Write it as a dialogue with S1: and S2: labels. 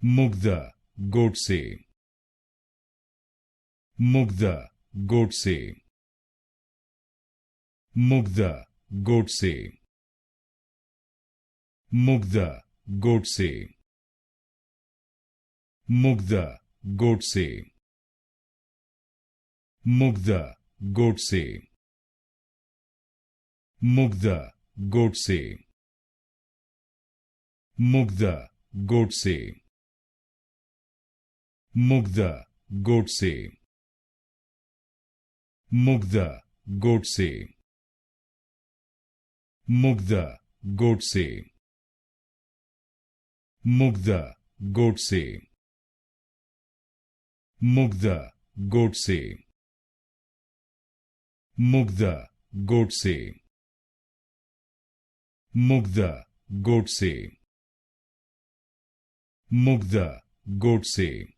S1: Mugdha Godse, Mugdha Godse, Mugdha Godse, Mugdha Godse, Mugdha Godse, Mugdha Godse, Mugdha Godse, Mugdha Godse, Mugdha Godse, Mugdha Godse, Mugdha Godse, Mugdha Godse, Mugdha Godse, Mugdha Godse, Mugdha Godse, Mugdha Godse,